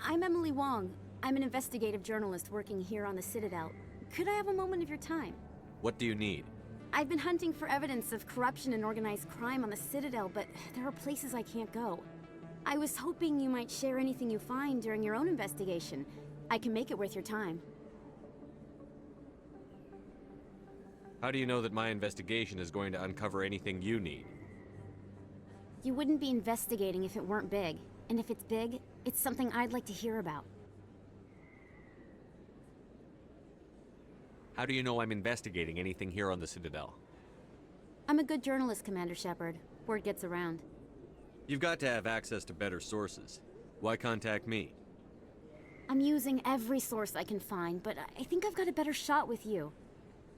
I'm Emily Wong. I'm an investigative journalist working here on the Citadel. Could I have a moment of your time? What do you need? I've been hunting for evidence of corruption and organized crime on the Citadel, but there are places I can't go. I was hoping you might share anything you find during your own investigation. I can make it worth your time. How do you know that my investigation is going to uncover anything you need? You wouldn't be investigating if it weren't big. And if it's big, it's something I'd like to hear about. How do you know I'm investigating anything here on the Citadel? I'm a good journalist, Commander Shepard. Word gets around. You've got to have access to better sources. Why contact me? I'm using every source I can find, but I think I've got a better shot with you.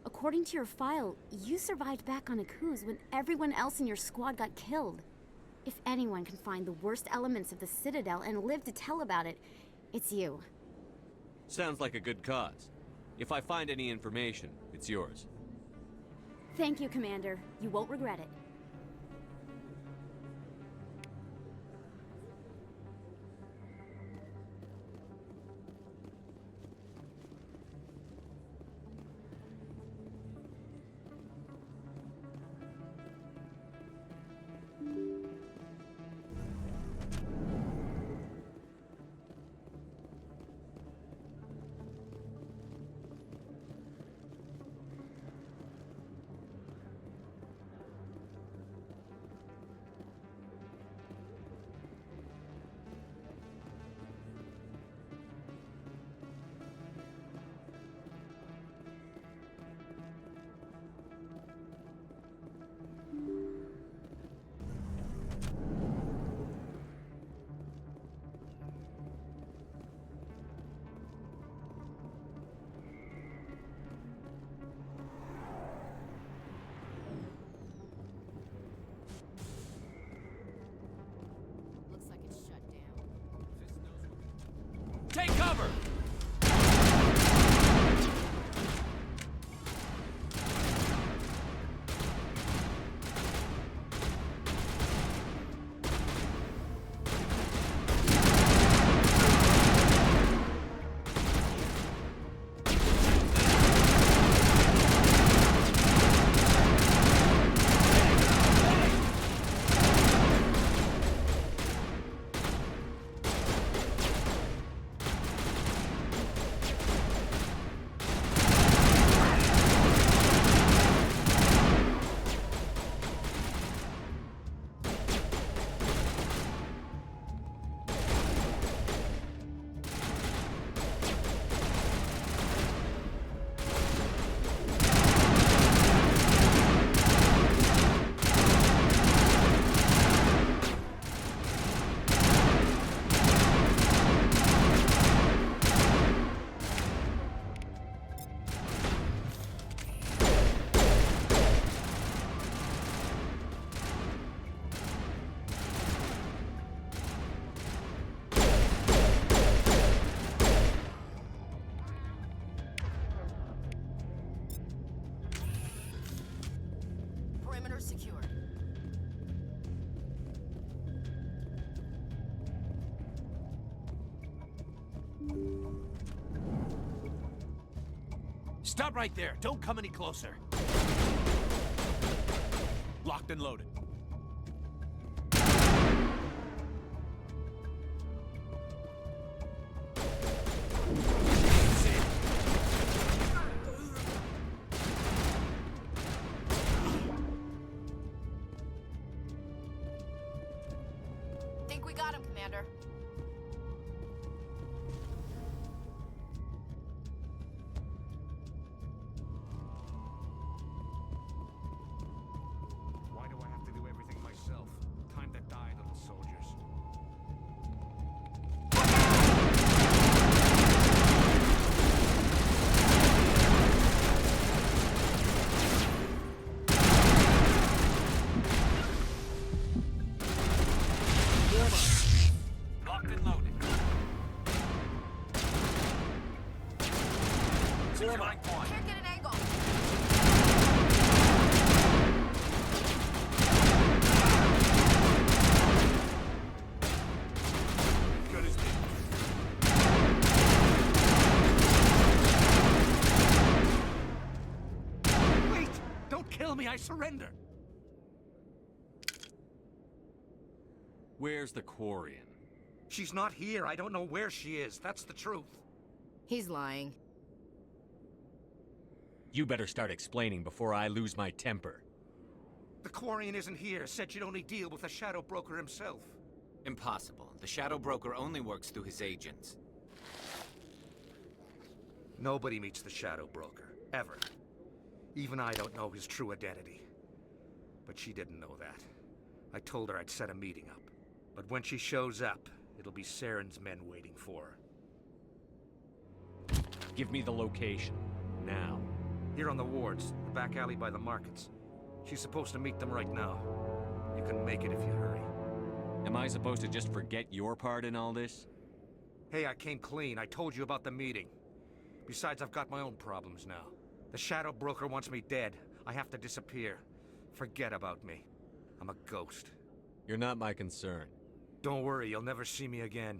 According to your file, you survived back on Akuz when everyone else in your squad got killed. If anyone can find the worst elements of the Citadel and live to tell about it, it's you. Sounds like a good cause. If I find any information, it's yours. Thank you, Commander. You won't regret it. Take cover! Perimeter secured. Stop right there. Don't come any closer. Locked and loaded. Think we got him, Commander. Why do I have to do everything myself? Time to die, little soldiers. Locked and loaded. Securing point. Can't get an angle. Good as new. I surrender. Where's the Quarian? She's not here. I don't know where she is. That's the truth. He's lying. You better start explaining before I lose my temper. The Quarian isn't here. Said she'd only deal with the Shadow Broker himself. Impossible. The Shadow Broker only works through his agents. Nobody meets the Shadow Broker. Ever. Even I don't know his true identity. But she didn't know that. I told her I'd set a meeting up. But when she shows up, it'll be Saren's men waiting for her. Give me the location. Now. Here on the wards, the back alley by the markets. She's supposed to meet them right now. You can make it if you hurry. Am I supposed to just forget your part in all this? Hey, I came clean. I told you about the meeting. Besides, I've got my own problems now. The Shadow Broker wants me dead. I have to disappear. Forget about me. I'm a ghost. You're not my concern. Don't worry, you'll never see me again.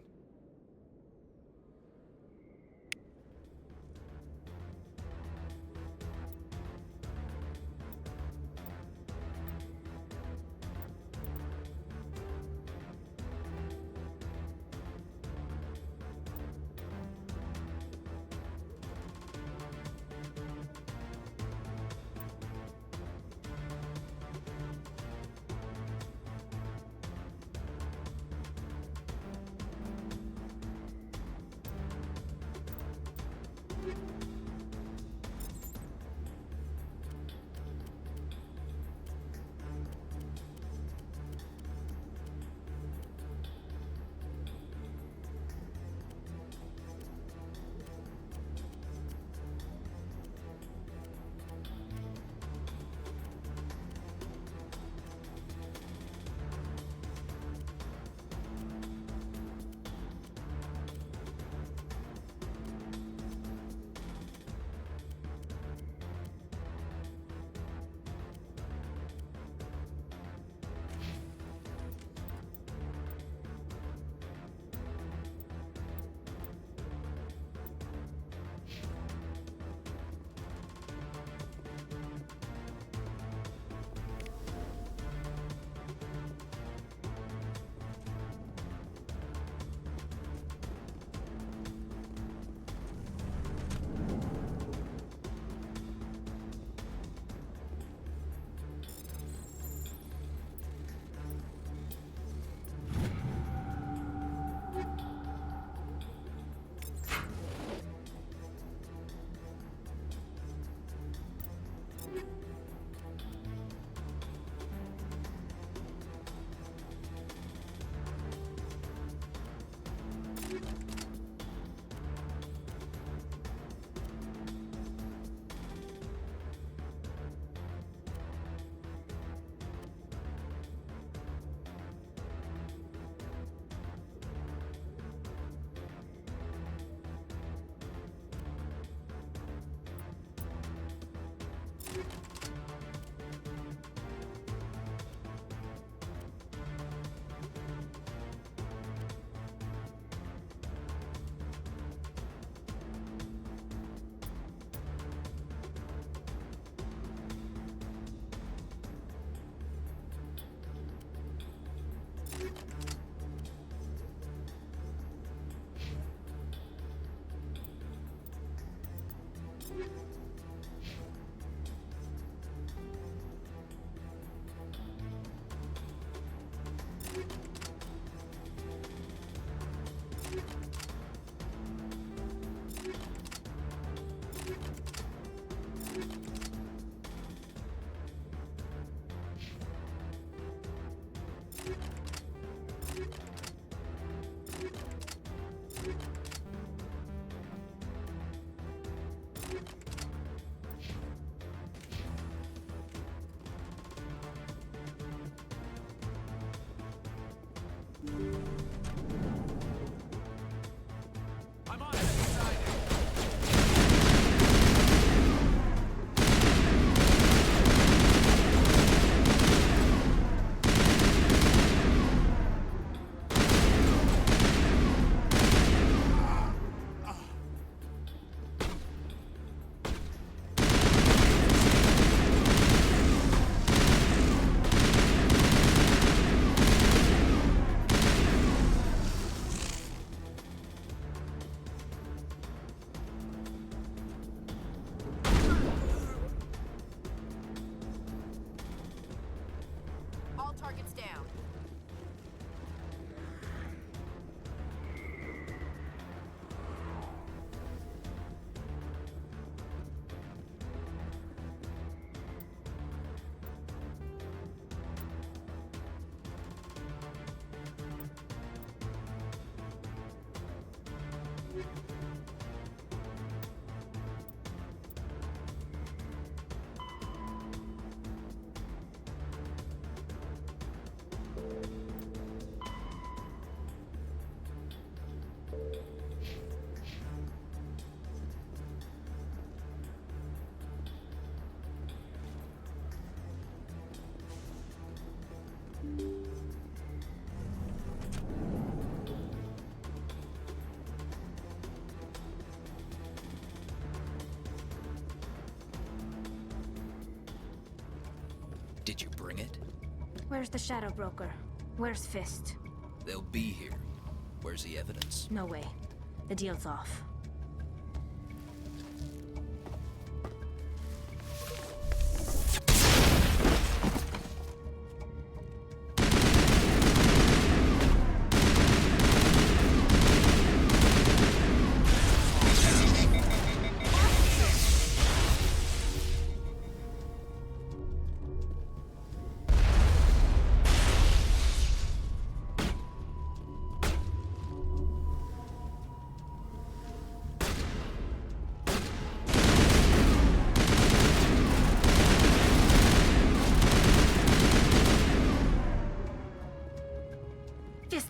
Did you bring it? Where's the Shadow Broker? Where's Fist? They'll be here. Where's the evidence? No way. The deal's off.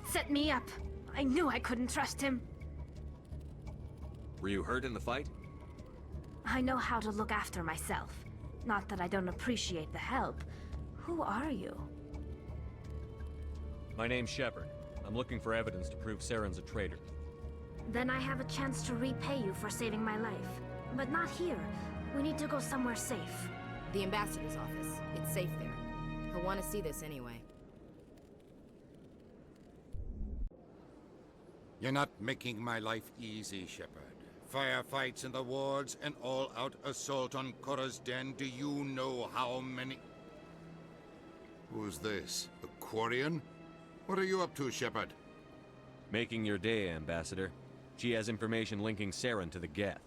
Set me up. I knew I couldn't trust him. Were you hurt in the fight? I know how to look after myself. Not that I don't appreciate the help. Who are you? My name's Shepard. I'm looking for evidence to prove Saren's a traitor. Then I have a chance to repay you for saving my life. But not here. We need to go somewhere safe. The ambassador's office. It's safe there. He'll want to see this anyway. You're not making my life easy, Shepard. Firefights in the wards, an all-out assault on Korra's den. Do you know how many... Who's this? The Quarian? What are you up to, Shepard? Making your day, Ambassador. She has information linking Saren to the Geth.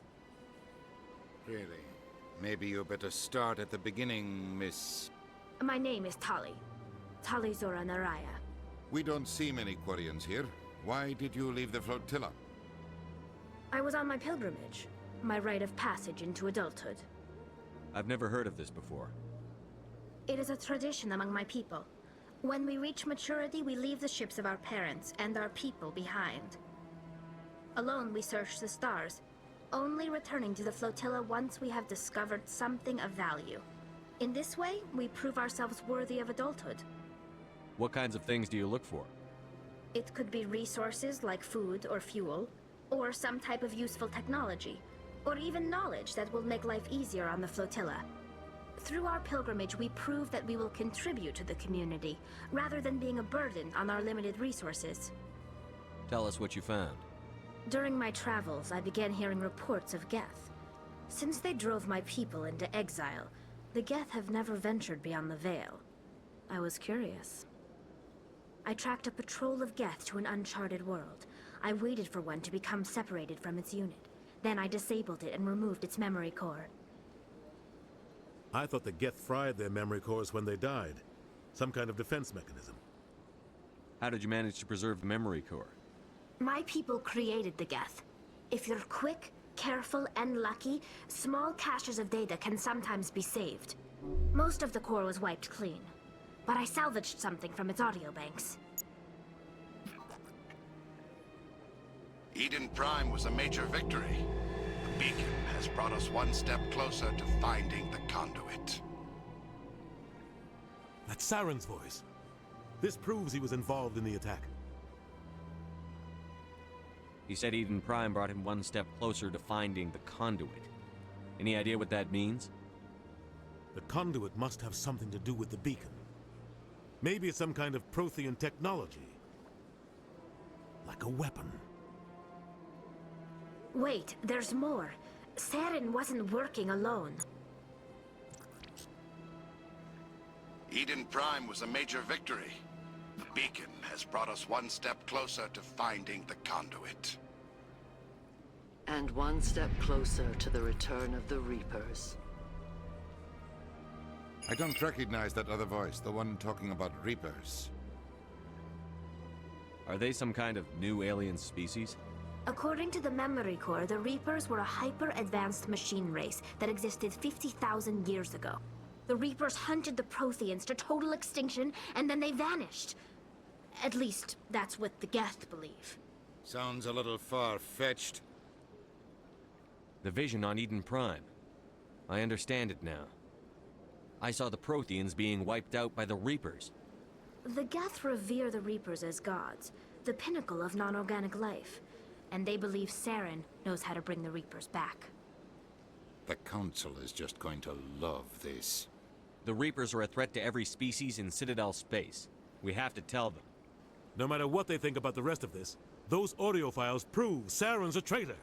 Really? Maybe you better start at the beginning, Miss... My name is Tali. Tali Zora Naraya. We don't see many Quarians here. Why did you leave the flotilla? I was on my pilgrimage. My rite of passage into adulthood. I've never heard of this before. It is a tradition among my people. When we reach maturity, we leave the ships of our parents and our people behind. Alone, we search the stars, only returning to the flotilla once we have discovered something of value. In this way, we prove ourselves worthy of adulthood. What kinds of things do you look for? It could be resources like food or fuel, or some type of useful technology, or even knowledge that will make life easier on the flotilla. Through our pilgrimage, we prove that we will contribute to the community, rather than being a burden on our limited resources. Tell us what you found. During my travels, I began hearing reports of Geth. Since they drove my people into exile, the Geth have never ventured beyond the Veil. I was curious. I tracked a patrol of Geth to an uncharted world. I waited for one to become separated from its unit. Then I disabled it and removed its memory core. I thought the Geth fried their memory cores when they died. Some kind of defense mechanism. How did you manage to preserve the memory core? My people created the Geth. If you're quick, careful, and lucky, small caches of data can sometimes be saved. Most of the core was wiped clean. But I salvaged something from its audio banks. Eden Prime was a major victory. The beacon has brought us one step closer to finding the conduit. That's Saren's voice. This proves he was involved in the attack. He said Eden Prime brought him one step closer to finding the conduit. Any idea what that means? The conduit must have something to do with the beacon. Maybe it's some kind of Prothean technology. Like a weapon. Wait, there's more. Saren wasn't working alone. Eden Prime was a major victory. The beacon has brought us one step closer to finding the conduit. And one step closer to the return of the Reapers. I don't recognize that other voice, the one talking about Reapers. Are they some kind of new alien species? According to the memory core, the Reapers were a hyper-advanced machine race that existed 50,000 years ago. The Reapers hunted the Protheans to total extinction, and then they vanished. At least, that's what the Geth believe. Sounds a little far-fetched. The vision on Eden Prime. I understand it now. I saw the Protheans being wiped out by the Reapers. The Geth revere the Reapers as gods, the pinnacle of non-organic life. And they believe Saren knows how to bring the Reapers back. The Council is just going to love this. The Reapers are a threat to every species in Citadel space. We have to tell them. No matter what they think about the rest of this, those audio files prove Saren's a traitor.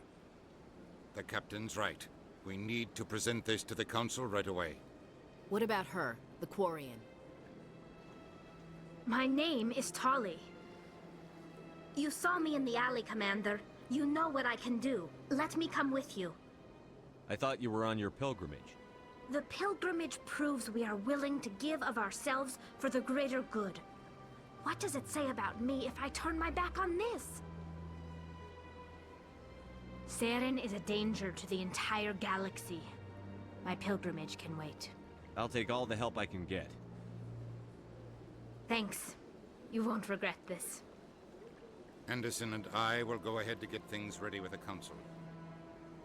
The captain's right. We need to present this to the Council right away. What about her, the Quarian? My name is Tali. You saw me in the alley, Commander. You know what I can do. Let me come with you. I thought you were on your pilgrimage. The pilgrimage proves we are willing to give of ourselves for the greater good. What does it say about me if I turn my back on this? Saren is a danger to the entire galaxy. My pilgrimage can wait. I'll take all the help I can get. Thanks. You won't regret this. Anderson and I will go ahead to get things ready with the Council.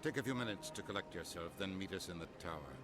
Take a few minutes to collect yourself, then meet us in the tower.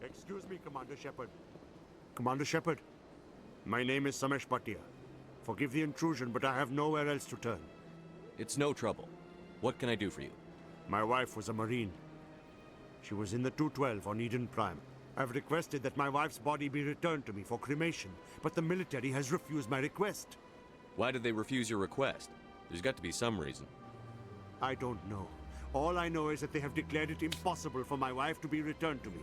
Excuse me, Commander Shepard. Commander Shepard, my name is Samesh Bhatia. Forgive the intrusion, but I have nowhere else to turn. It's no trouble. What can I do for you? My wife was a Marine. She was in the 212 on Eden Prime. I've requested that my wife's body be returned to me for cremation, but the military has refused my request. Why did they refuse your request? There's got to be some reason. I don't know. All I know is that they have declared it impossible for my wife to be returned to me.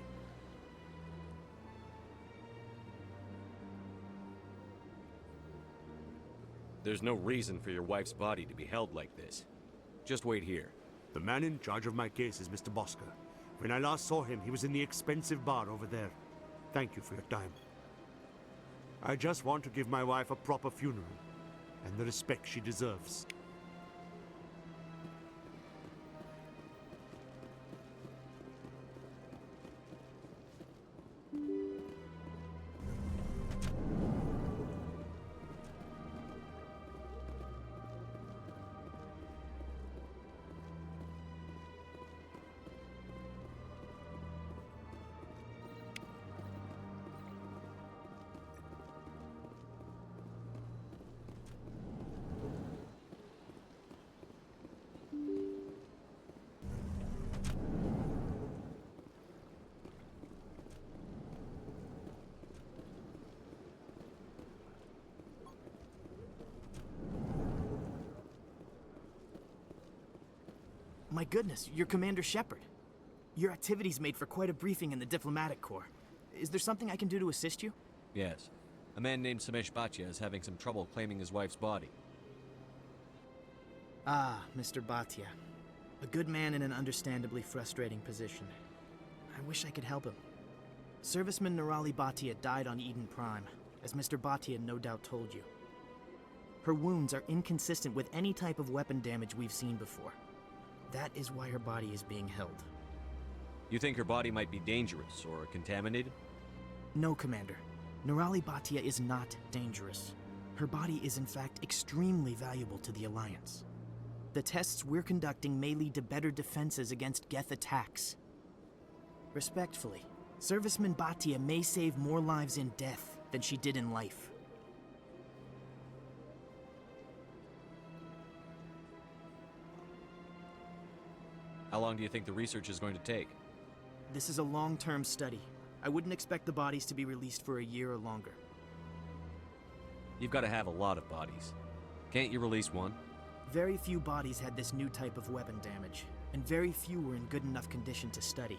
There's no reason for your wife's body to be held like this. Just wait here. The man in charge of my case is Mr. Bosker. When I last saw him, he was in the expensive bar over there. Thank you for your time. I just want to give my wife a proper funeral, and the respect she deserves. My goodness, you're Commander Shepard. Your activities made for quite a briefing in the diplomatic corps. Is there something I can do to assist you? Yes. A man named Samesh Bhatia is having some trouble claiming his wife's body. Ah, Mr. Bhatia. A good man in an understandably frustrating position. I wish I could help him. Serviceman Nirali Bhatia died on Eden Prime, as Mr. Bhatia no doubt told you. Her wounds are inconsistent with any type of weapon damage we've seen before. That is why her body is being held. You think her body might be dangerous or contaminated? No, Commander. Nirali Bhatia is not dangerous. Her body is in fact extremely valuable to the Alliance. The tests we're conducting may lead to better defenses against Geth attacks. Respectfully, Serviceman Bhatia may save more lives in death than she did in life. How long do you think the research is going to take? This is a long-term study. I wouldn't expect the bodies to be released for a year or longer. You've got to have a lot of bodies. Can't you release one? Very few bodies had this new type of weapon damage, and very few were in good enough condition to study.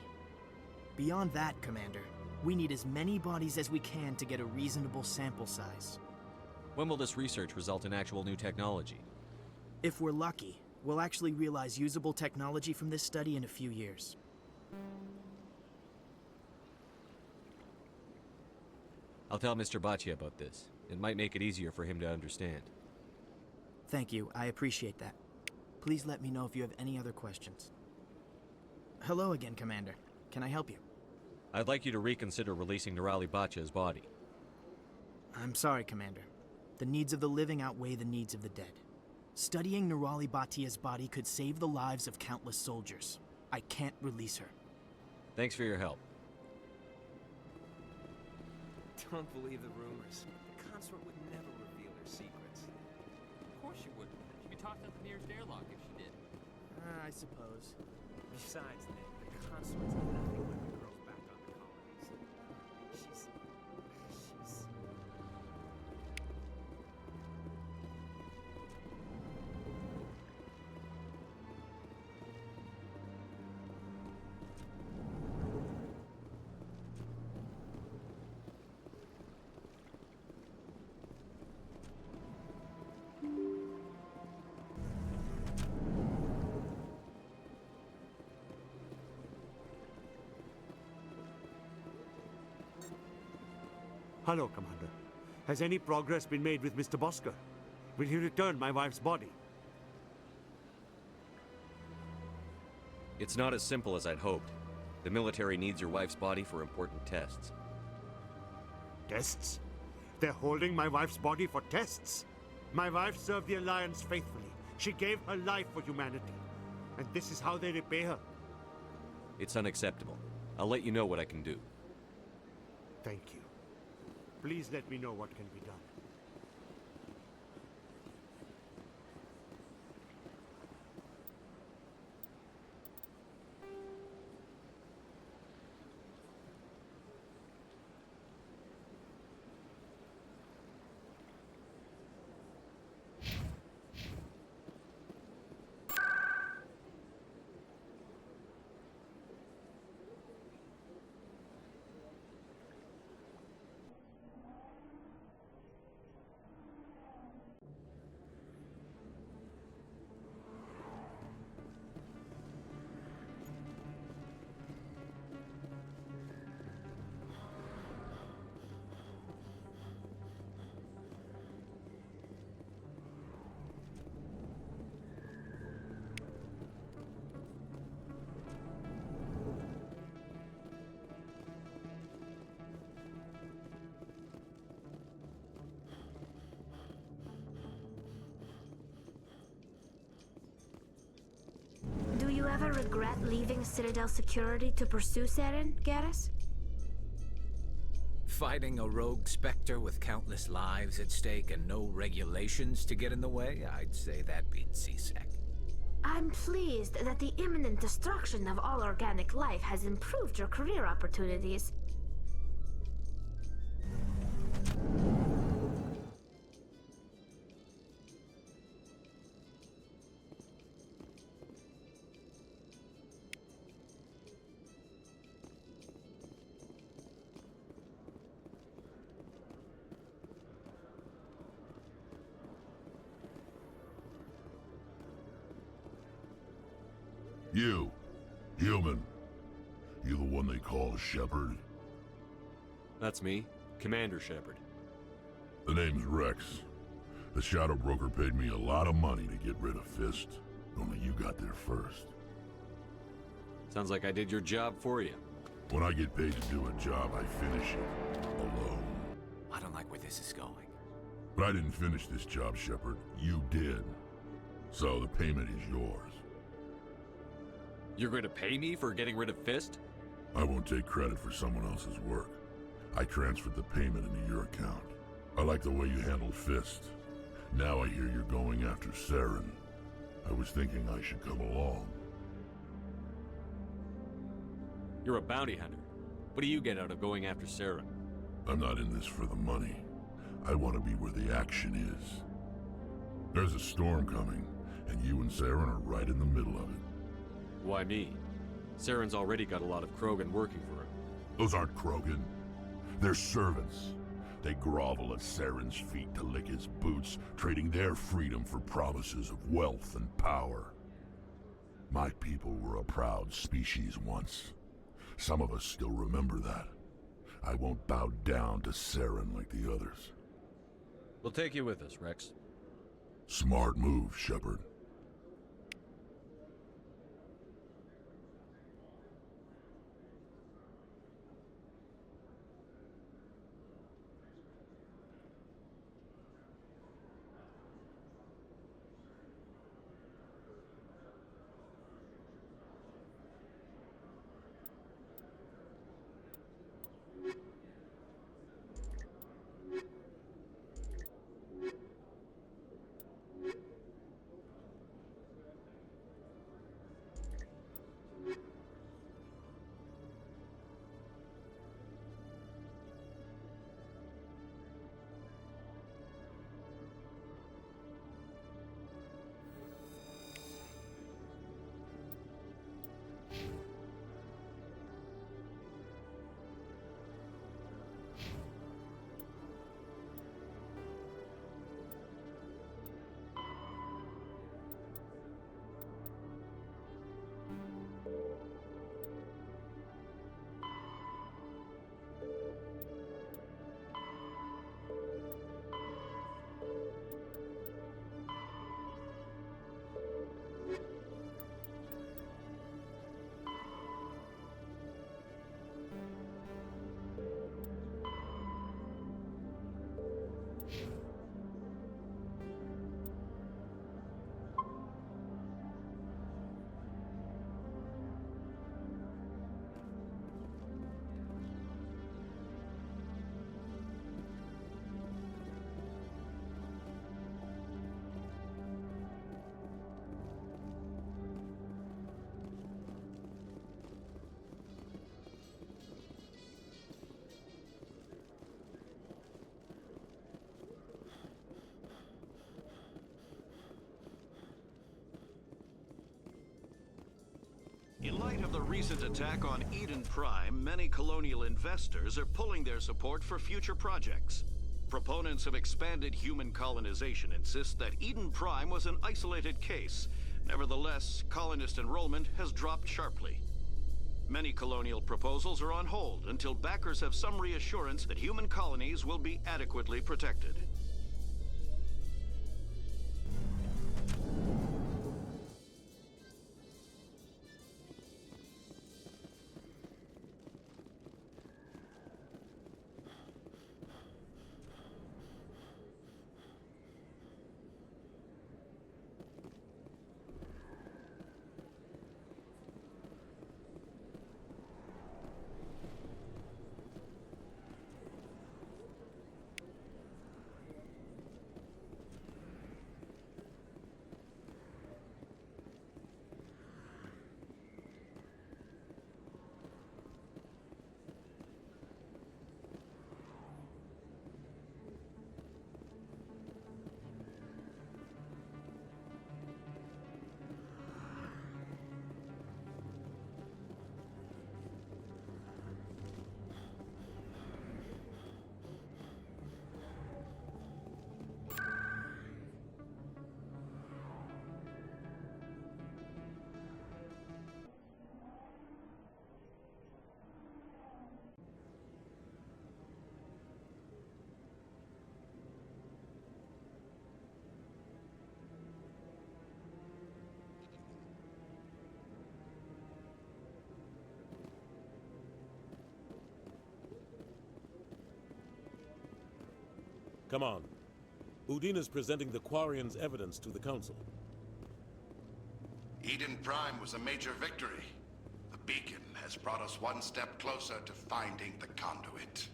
Beyond that, Commander, we need as many bodies as we can to get a reasonable sample size. When will this research result in actual new technology? If we're lucky, we'll actually realize usable technology from this study in a few years. I'll tell Mr. Bhatia about this. It might make it easier for him to understand. Thank you, I appreciate that. Please let me know if you have any other questions. Hello again, Commander. Can I help you? I'd like you to reconsider releasing Nirali Bhatia's body. I'm sorry, Commander. The needs of the living outweigh the needs of the dead. Studying Nirali Bhatia's body could save the lives of countless soldiers. I can't release her. Thanks for your help. Don't believe the rumors. The consort would never reveal her secrets. Of course she wouldn't. She'd be tossed out the nearest airlock if she did. I suppose. Besides, the consort's nothing like the girls back on the colonies. She's... Hello, Commander. Has any progress been made with Mr. Bosker? Will he return my wife's body? It's not as simple as I'd hoped. The military needs your wife's body for important tests. Tests? They're holding my wife's body for tests? My wife served the Alliance faithfully. She gave her life for humanity. And this is how they repay her. It's unacceptable. I'll let you know what I can do. Thank you. Please let me know what can be done. Do you ever regret leaving Citadel security to pursue Saren, Garrus? Fighting a rogue Spectre with countless lives at stake and no regulations to get in the way? I'd say that beats CSEC. I'm pleased that the imminent destruction of all organic life has improved your career opportunities. You. Human. You the one they call Shepard? That's me, Commander Shepard. The name's Rex. The Shadow Broker paid me a lot of money to get rid of Fist. Only you got there first. Sounds like I did your job for you. When I get paid to do a job, I finish it. Alone. I don't like where this is going. But I didn't finish this job, Shepard. You did. So the payment is yours. You're going to pay me for getting rid of Fist? I won't take credit for someone else's work. I transferred the payment into your account. I like the way you handled Fist. Now I hear you're going after Saren. I was thinking I should come along. You're a bounty hunter. What do you get out of going after Saren? I'm not in this for the money. I want to be where the action is. There's a storm coming, and you and Saren are right in the middle of it. Why me? Saren's already got a lot of Krogan working for him. Those aren't Krogan. They're servants. They grovel at Saren's feet to lick his boots, trading their freedom for promises of wealth and power. My people were a proud species once. Some of us still remember that. I won't bow down to Saren like the others. We'll take you with us, Rex. Smart move, Shepard. In light of the recent attack on Eden Prime, many colonial investors are pulling their support for future projects. Proponents of expanded human colonization insist that Eden Prime was an isolated case. Nevertheless, colonist enrollment has dropped sharply. Many colonial proposals are on hold until backers have some reassurance that human colonies will be adequately protected. Come on. Udina's presenting the Quarian's evidence to the Council. Eden Prime was a major victory. The beacon has brought us one step closer to finding the conduit.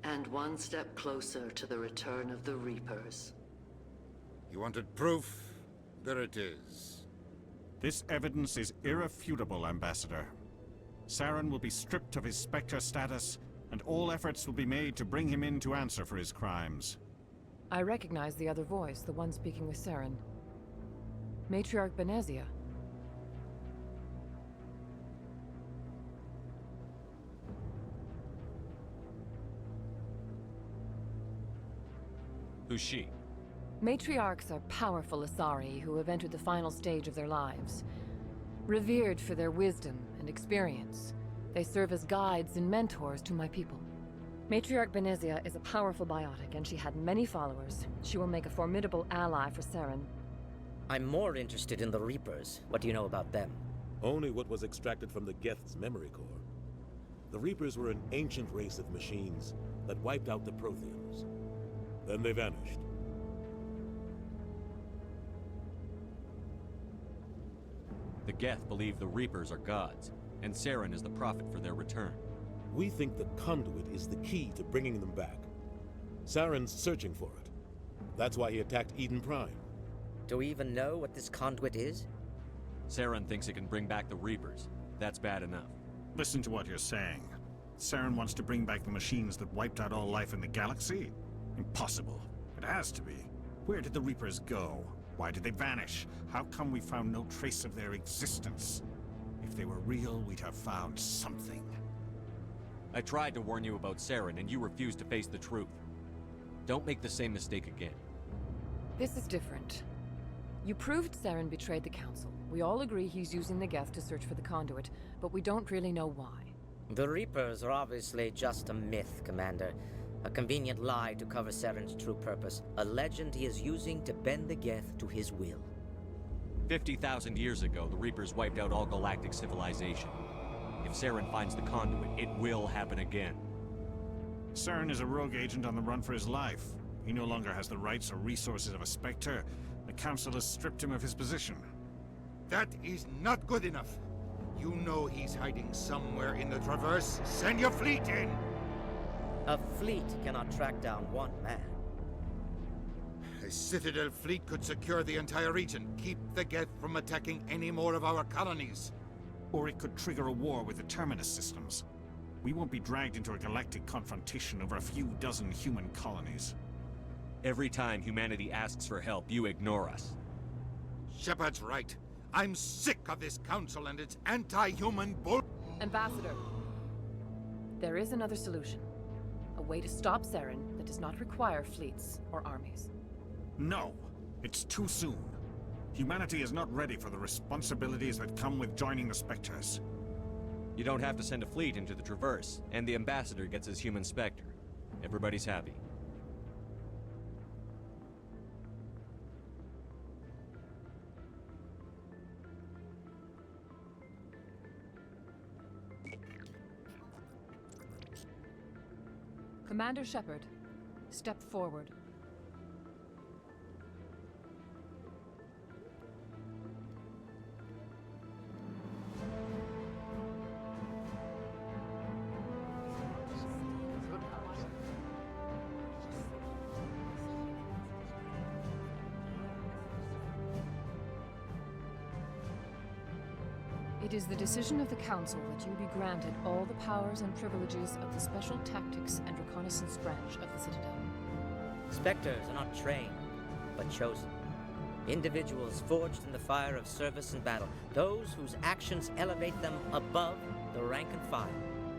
And one step closer to the return of the Reapers. You wanted proof? There it is. This evidence is irrefutable, Ambassador. Saren will be stripped of his Spectre status, and all efforts will be made to bring him in to answer for his crimes. I recognize the other voice, the one speaking with Saren. Matriarch Benezia. Who's she? Matriarchs are powerful Asari who have entered the final stage of their lives. Revered for their wisdom and experience, they serve as guides and mentors to my people. Matriarch Benezia is a powerful biotic, and she had many followers. She will make a formidable ally for Saren. I'm more interested in the Reapers. What do you know about them? Only what was extracted from the Geth's memory core. The Reapers were an ancient race of machines that wiped out the Protheans. Then they vanished. The Geth believe the Reapers are gods, and Saren is the prophet for their return. We think the conduit is the key to bringing them back. Saren's searching for it. That's why he attacked Eden Prime. Do we even know what this conduit is? Saren thinks it can bring back the Reapers. That's bad enough. Listen to what you're saying. Saren wants to bring back the machines that wiped out all life in the galaxy? Impossible. It has to be. Where did the Reapers go? Why did they vanish? How come we found no trace of their existence? If they were real, we'd have found something. I tried to warn you about Saren, and you refused to face the truth. Don't make the same mistake again. This is different. You proved Saren betrayed the Council. We all agree he's using the Geth to search for the conduit, but we don't really know why. The Reapers are obviously just a myth, Commander. A convenient lie to cover Saren's true purpose. A legend he is using to bend the Geth to his will. 50,000 years ago, the Reapers wiped out all galactic civilization. If Saren finds the conduit, it will happen again. Saren is a rogue agent on the run for his life. He no longer has the rights or resources of a Spectre. The Council has stripped him of his position. That is not good enough. You know he's hiding somewhere in the Traverse. Send your fleet in! A fleet cannot track down one man. A Citadel fleet could secure the entire region, keep the Geth from attacking any more of our colonies. Or it could trigger a war with the Terminus systems. We won't be dragged into a galactic confrontation over a few dozen human colonies. Every time humanity asks for help, you ignore us. Shepard's right. I'm sick of this council and its anti-human bull... Ambassador, there is another solution. A way to stop Saren that does not require fleets or armies. No, it's too soon. Humanity is not ready for the responsibilities that come with joining the Spectres. You don't have to send a fleet into the Traverse, and the Ambassador gets his human Spectre. Everybody's happy. Commander Shepard, step forward. It is the decision of the Council that you be granted all the powers and privileges of the Special Tactics and Reconnaissance branch of the Citadel. Spectres are not trained, but chosen. Individuals forged in the fire of service and battle. Those whose actions elevate them above the rank and file.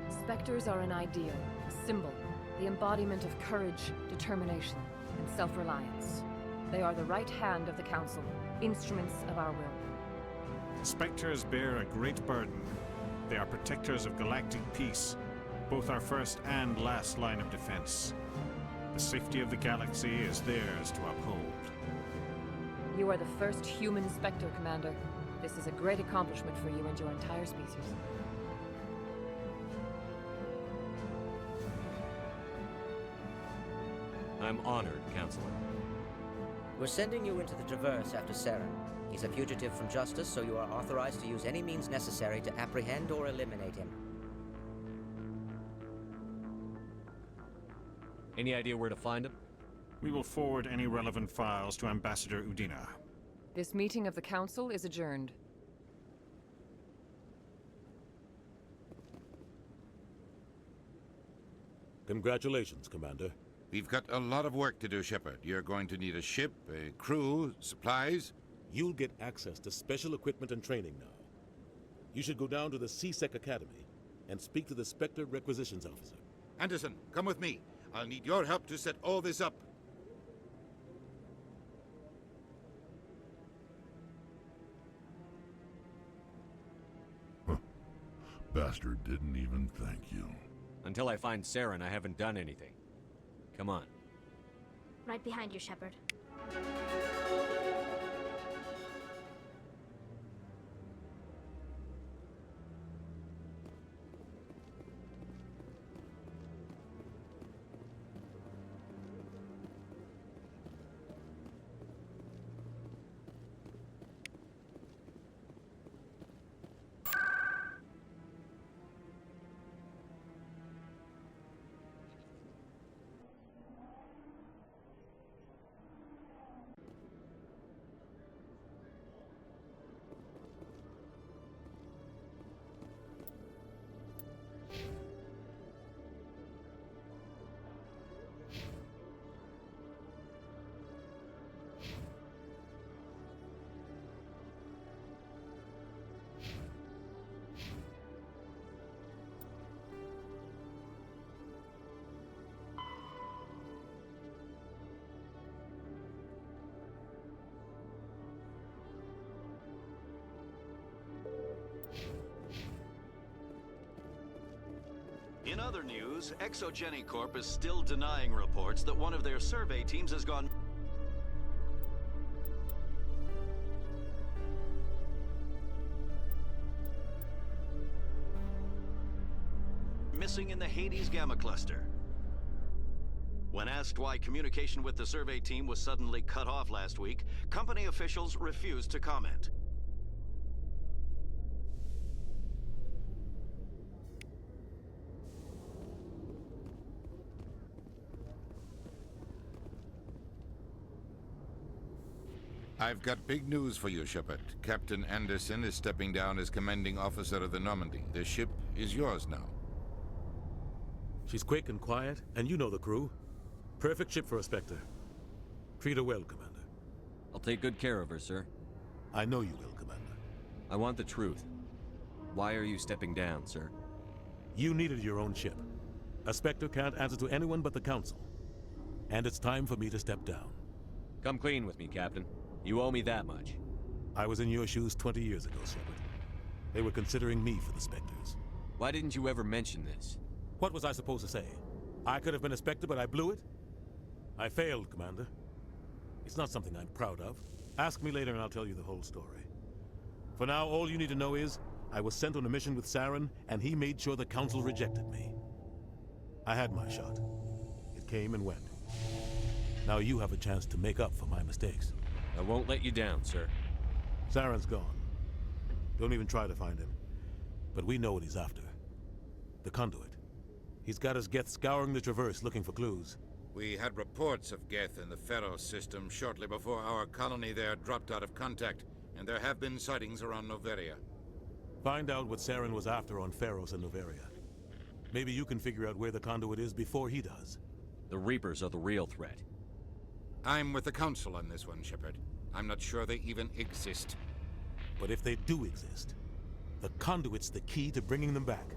Spectres are an ideal, a symbol, the embodiment of courage, determination, and self-reliance. They are the right hand of the Council, instruments of our will. Spectres bear a great burden. They are protectors of galactic peace, both our first and last line of defense. The safety of the galaxy is theirs to uphold. You are the first human Spectre, Commander. This is a great accomplishment for you and your entire species. I'm honored, Counselor. We're sending you into the Traverse after Saren. He's a fugitive from justice, so you are authorized to use any means necessary to apprehend or eliminate him. Any idea where to find him? We will forward any relevant files to Ambassador Udina. This meeting of the Council is adjourned. Congratulations, Commander. We've got a lot of work to do, Shepard. You're going to need a ship, a crew, supplies. You'll get access to special equipment and training now. You should go down to the C-Sec Academy and speak to the Spectre Requisitions Officer. Anderson, come with me. I'll need your help to set all this up. Bastard didn't even thank you. Until I find Saren, I haven't done anything. Come on. Right behind you, Shepard. In other news, Exogeny Corp is still denying reports that one of their survey teams has gone missing in the Hades Gamma Cluster. When asked why communication with the survey team was suddenly cut off last week, company officials refused to comment. I've got big news for you, Shepard. Captain Anderson is stepping down as commanding officer of the Normandy. The ship is yours now. She's quick and quiet, and you know the crew. Perfect ship for a Spectre. Treat her well, Commander. I'll take good care of her, sir. I know you will, Commander. I want the truth. Why are you stepping down, sir? You needed your own ship. A Spectre can't answer to anyone but the Council. And it's time for me to step down. Come clean with me, Captain. You owe me that much. I was in your shoes 20 years ago, Shepard. They were considering me for the Spectres. Why didn't you ever mention this? What was I supposed to say? I could have been a Spectre, but I blew it? I failed, Commander. It's not something I'm proud of. Ask me later and I'll tell you the whole story. For now, all you need to know is, I was sent on a mission with Saren, and he made sure the Council rejected me. I had my shot. It came and went. Now you have a chance to make up for my mistakes. I won't let you down, sir. Saren's gone. Don't even try to find him. But we know what he's after. The conduit. He's got his Geth scouring the Traverse looking for clues. We had reports of Geth in the Pharos system shortly before our colony there dropped out of contact, and there have been sightings around Noveria. Find out what Saren was after on Pharos and Noveria. Maybe you can figure out where the conduit is before he does. The Reapers are the real threat. I'm with the Council on this one, Shepard. I'm not sure they even exist. But if they do exist, the conduit's the key to bringing them back.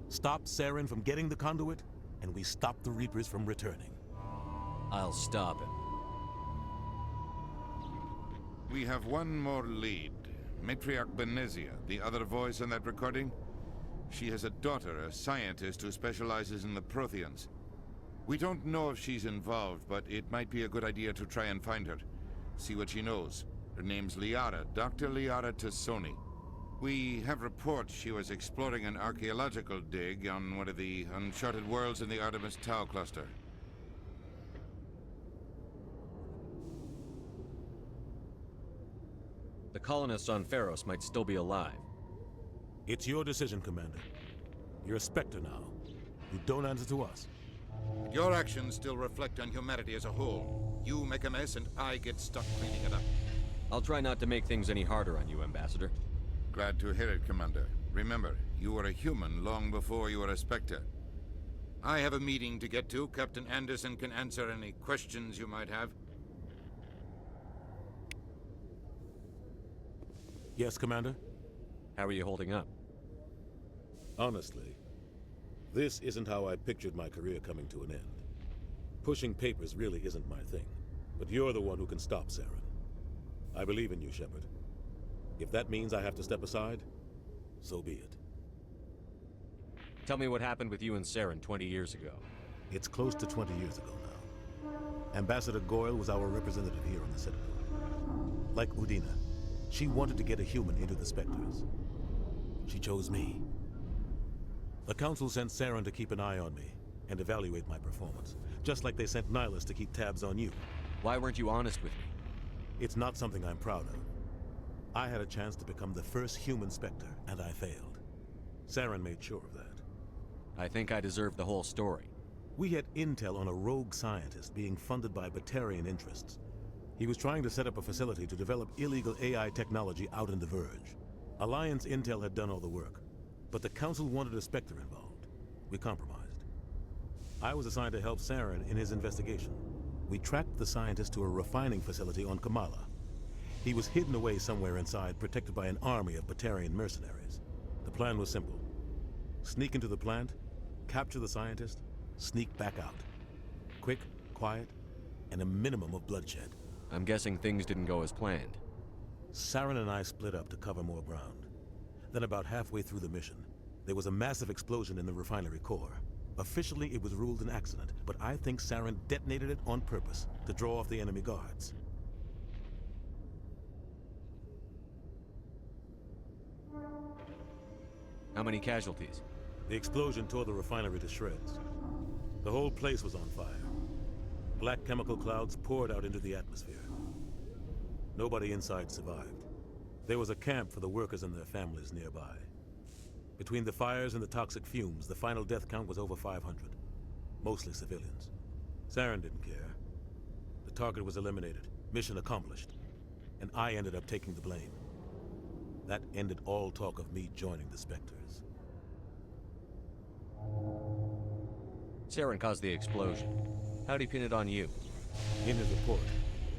Stop Saren from getting the conduit, and we stop the Reapers from returning. I'll stop him. We have one more lead. Matriarch Benezia, the other voice in that recording. She has a daughter, a scientist who specializes in the Protheans. We don't know if she's involved, but it might be a good idea to try and find her. See what she knows. Her name's Liara, Dr. Liara Tassoni. We have reports she was exploring an archaeological dig on one of the uncharted worlds in the Artemis Tau cluster. colonists on Pharos might still be alive. It's your decision, Commander. You're a Spectre now. You don't answer to us. Your actions still reflect on humanity as a whole. You make a mess and I get stuck cleaning it up. I'll try not to make things any harder on you, Ambassador. Glad to hear it, Commander. Remember, you were a human long before you were a Spectre. I have a meeting to get to. Captain Anderson can answer any questions you might have. Yes, Commander? How are you holding up? Honestly, this isn't how I pictured my career coming to an end. Pushing papers really isn't my thing, but you're the one who can stop Saren. I believe in you, Shepard. If that means I have to step aside, so be it. Tell me what happened with you and Saren 20 years ago. It's close to 20 years ago now. Ambassador Goyle was our representative here on the Citadel. Like Udina, she wanted to get a human into the Spectres. She chose me. The Council sent Saren to keep an eye on me and evaluate my performance, just like they sent Nihilus to keep tabs on you. Why weren't you honest with me? It's not something I'm proud of. I had a chance to become the first human Spectre, and I failed. Saren made sure of that. I think I deserve the whole story. We had intel on a rogue scientist being funded by Batarian interests. He was trying to set up a facility to develop illegal AI technology out in the Verge. Alliance intel had done all the work, but the Council wanted a Spectre involved. We compromised. I was assigned to help Saren in his investigation. We tracked the scientist to a refining facility on Kamala. He was hidden away somewhere inside, protected by an army of Batarian mercenaries. The plan was simple. Sneak into the plant, capture the scientist, sneak back out. Quick, quiet, and a minimum of bloodshed. I'm guessing things didn't go as planned. Saren and I split up to cover more ground. Then about halfway through the mission, there was a massive explosion in the refinery core. Officially, it was ruled an accident, but I think Saren detonated it on purpose to draw off the enemy guards. How many casualties? The explosion tore the refinery to shreds. The whole place was on fire. Black chemical clouds poured out into the atmosphere. Nobody inside survived. There was a camp for the workers and their families nearby. Between the fires and the toxic fumes, the final death count was over 500. Mostly civilians. Saren didn't care. The target was eliminated, mission accomplished, and I ended up taking the blame. That ended all talk of me joining the Spectres. Saren caused the explosion. How'd he pin it on you? In his report,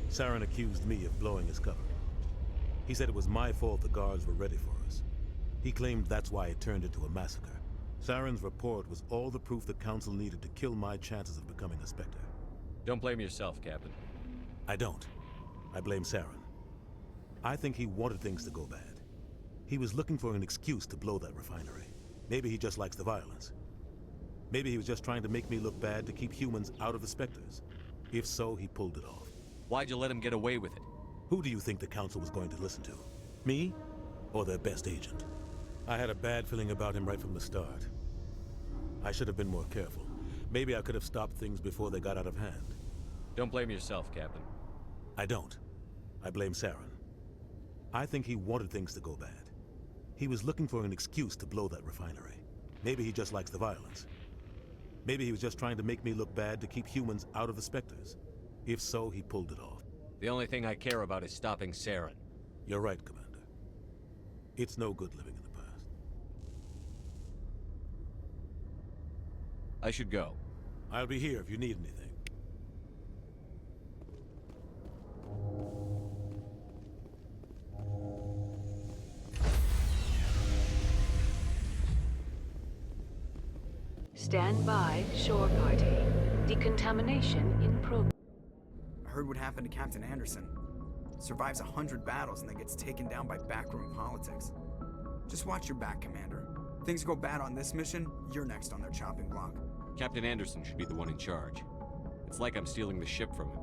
Saren accused me of blowing his cover. He said it was my fault the guards were ready for us. He claimed that's why it turned into a massacre. Saren's report was all the proof the Council needed to kill my chances of becoming a Spectre. Don't blame yourself, Captain. I don't. I blame Saren. I think he wanted things to go bad. He was looking for an excuse to blow that refinery. Maybe he just likes the violence. Maybe he was just trying to make me look bad to keep humans out of the Spectres. If so, he pulled it off. Why'd you let him get away with it? Who do you think the Council was going to listen to? Me? Or their best agent? I had a bad feeling about him right from the start. I should have been more careful. Maybe I could have stopped things before they got out of hand. Don't blame yourself, Captain. I don't. I blame Saren. I think he wanted things to go bad. He was looking for an excuse to blow that refinery. Maybe he just likes the violence. Maybe he was just trying to make me look bad to keep humans out of the Spectres. If so, he pulled it off. The only thing I care about is stopping Saren. You're right, Commander. It's no good living in the past. I should go. I'll be here if you need anything. Stand by, shore party. Decontamination in progress. I heard what happened to Captain Anderson. Survives 100 battles and then gets taken down by backroom politics. Just watch your back, Commander. Things go bad on this mission, you're next on their chopping block. Captain Anderson should be the one in charge. It's like I'm stealing the ship from him.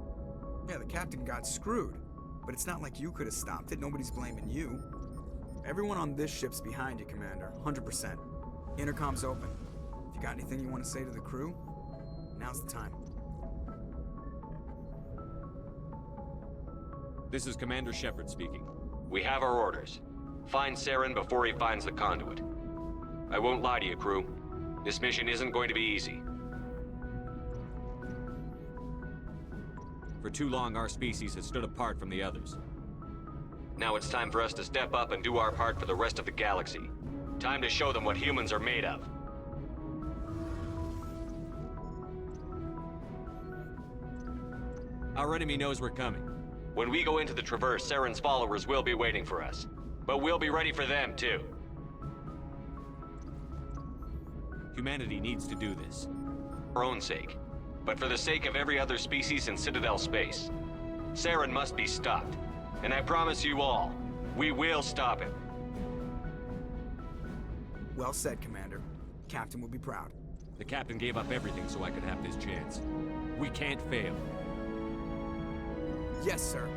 Yeah, the captain got screwed. But it's not like you could have stopped it. Nobody's blaming you. Everyone on this ship's behind you, Commander. 100%. Intercom's open. If you got anything you want to say to the crew, now's the time. This is Commander Shepard speaking. We have our orders. Find Saren before he finds the conduit. I won't lie to you, crew. This mission isn't going to be easy. For too long, our species has stood apart from the others. Now it's time for us to step up and do our part for the rest of the galaxy. Time to show them what humans are made of. Our enemy knows we're coming. When we go into the Traverse, Saren's followers will be waiting for us. But we'll be ready for them, too. Humanity needs to do this. For our own sake. But for the sake of every other species in Citadel space. Saren must be stopped. And I promise you all, we will stop him. Well said, Commander. Captain will be proud. The Captain gave up everything so I could have this chance. We can't fail. Yes, sir.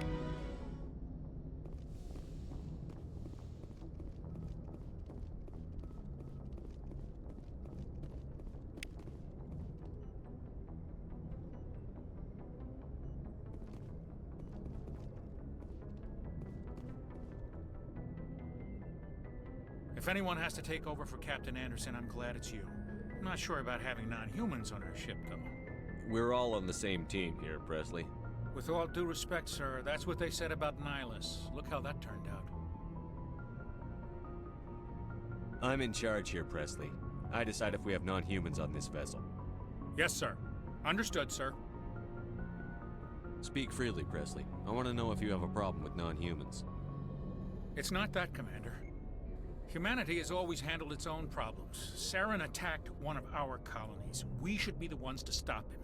If anyone has to take over for Captain Anderson, I'm glad it's you. I'm not sure about having non-humans on our ship, though. We're all on the same team here, Presley. With all due respect, sir, that's what they said about Nihilus. Look how that turned out. I'm in charge here, Presley. I decide if we have non-humans on this vessel. Yes, sir. Understood, sir. Speak freely, Presley. I want to know if you have a problem with non-humans. It's not that, Commander. Humanity has always handled its own problems. Saren attacked one of our colonies. We should be the ones to stop him.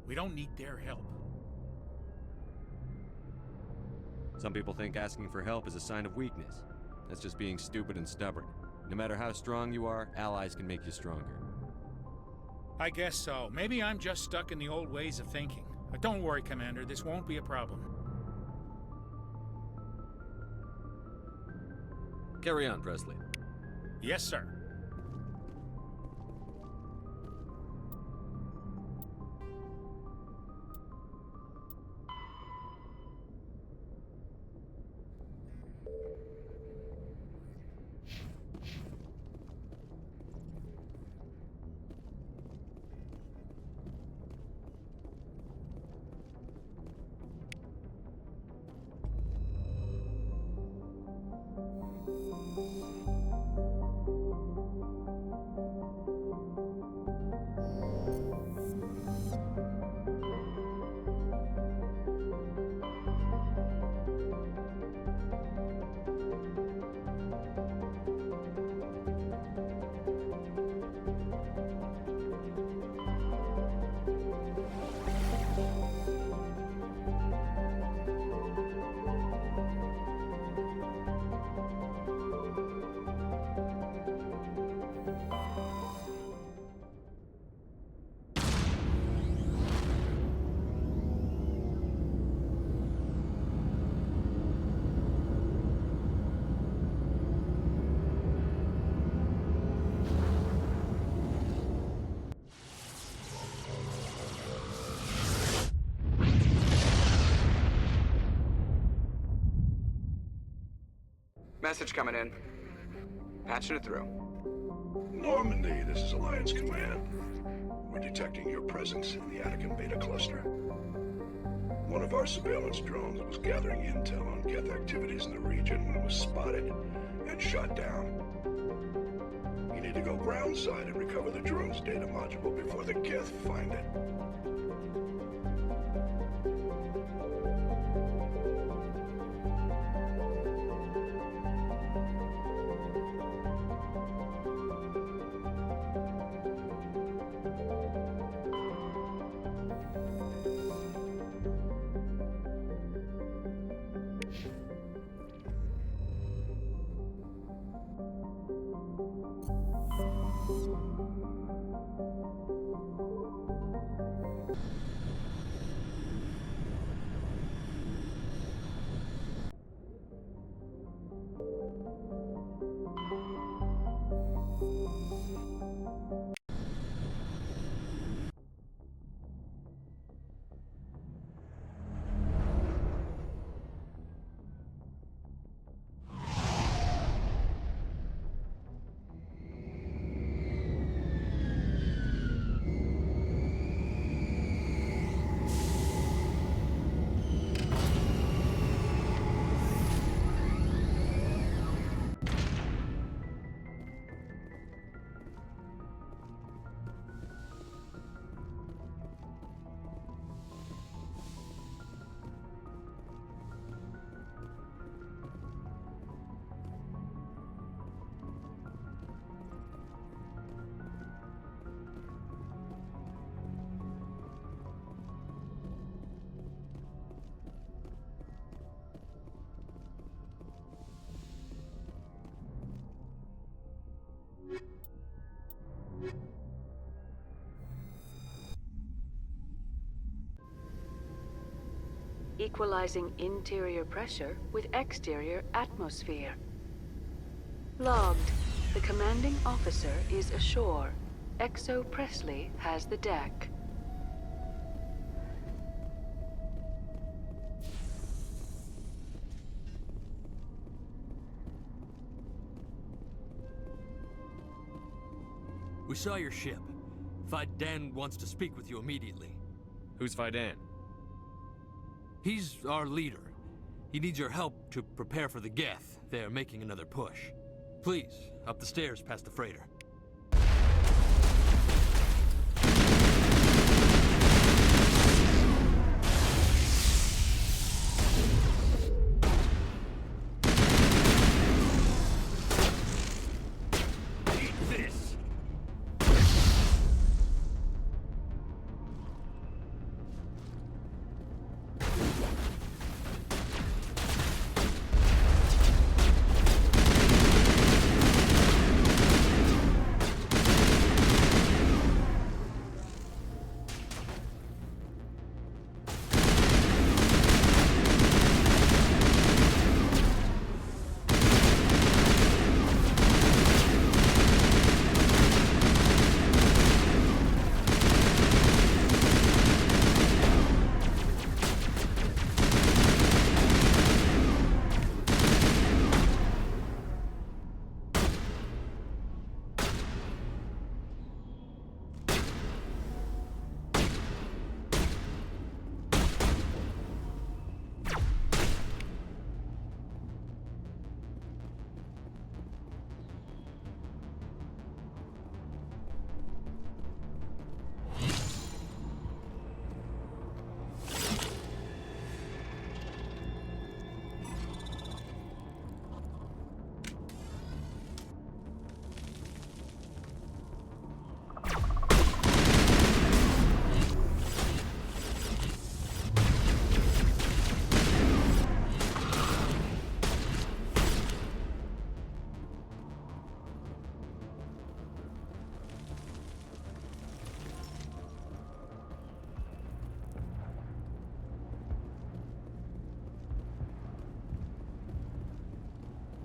We don't need their help. Some people think asking for help is a sign of weakness. That's just being stupid and stubborn. No matter how strong you are, allies can make you stronger. I guess so. Maybe I'm just stuck in the old ways of thinking. But don't worry, Commander. This won't be a problem. Carry on, Presley. Yes, sir. Message coming in. Patching it through. Normandy, this is Alliance Command. We're detecting your presence in the Attican Beta Cluster. One of our surveillance drones was gathering intel on Geth activities in the region when it was spotted and shot down. You need to go groundside and recover the drone's data module before the Geth find it. equalizing interior pressure with exterior atmosphere. Logged. The commanding officer is ashore. Exo Presley has the deck. We saw your ship. Fidan wants to speak with you immediately. Who's Fidan? He's our leader. He needs your help to prepare for the Geth. They're making another push. Please, up the stairs past the freighter.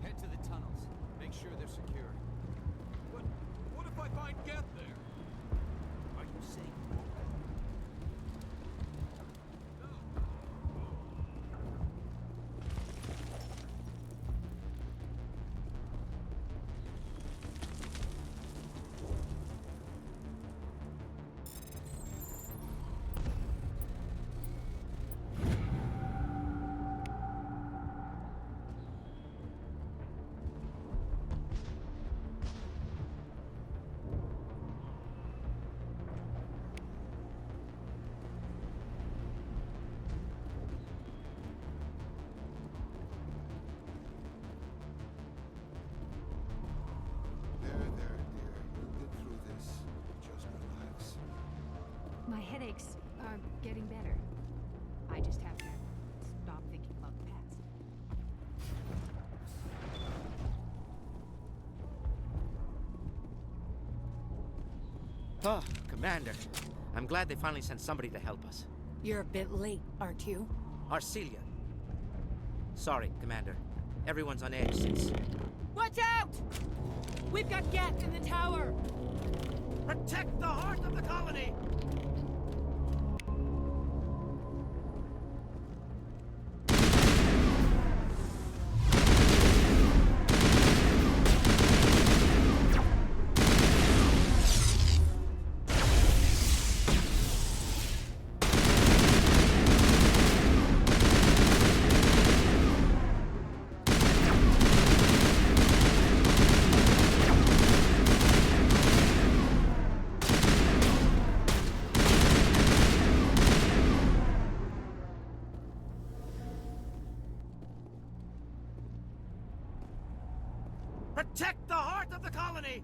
Head to the tunnels. Make sure they're secure. What if I find Geth there? Are you saying? My headaches are getting better. I just have to stop thinking about the past. Oh, Commander. I'm glad they finally sent somebody to help us. You're a bit late, aren't you? Arcelia. Sorry, Commander. Everyone's on edge since... Watch out! We've got Geth in the tower! Protect the heart of the colony! Protect the heart of the colony!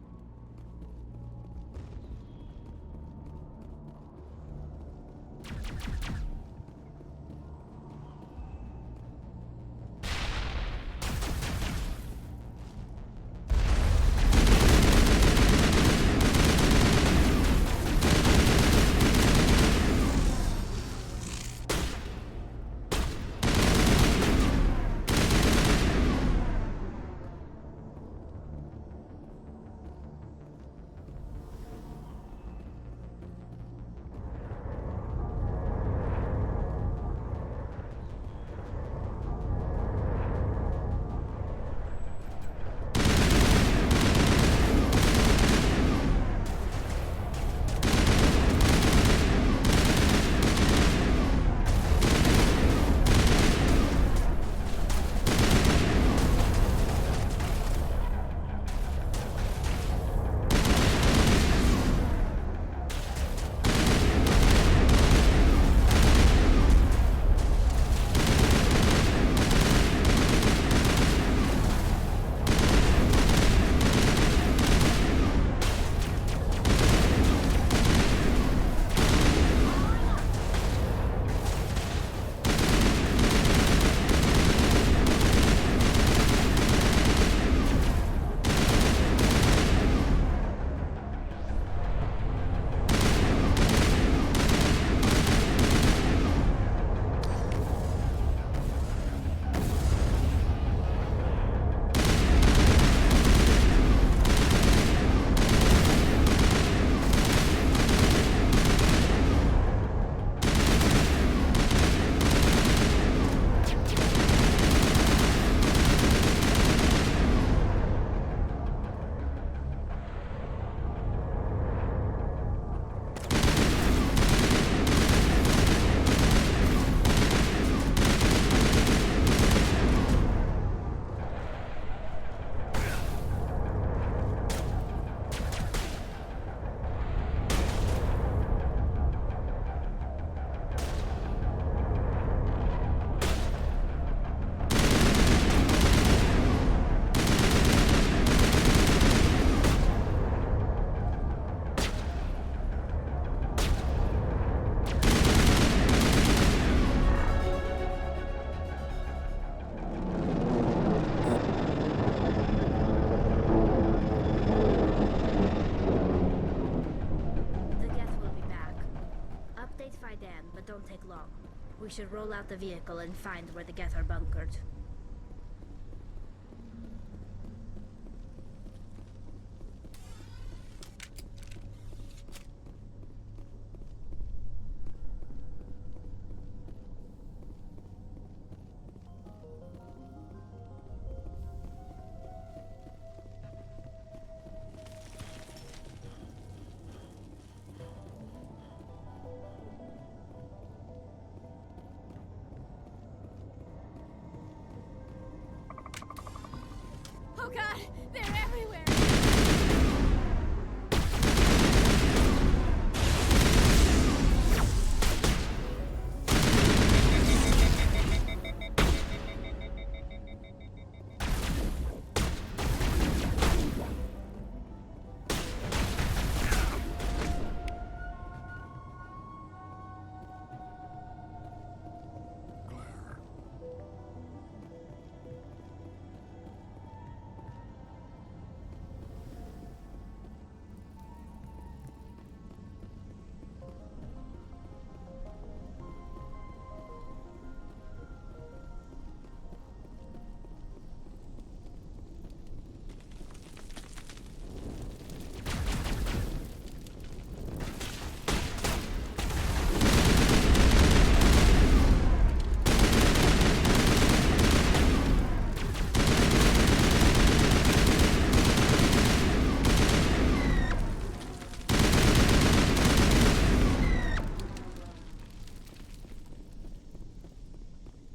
take long. We should roll out the vehicle and find where the Geth are bunkered. Oh god, they're everywhere!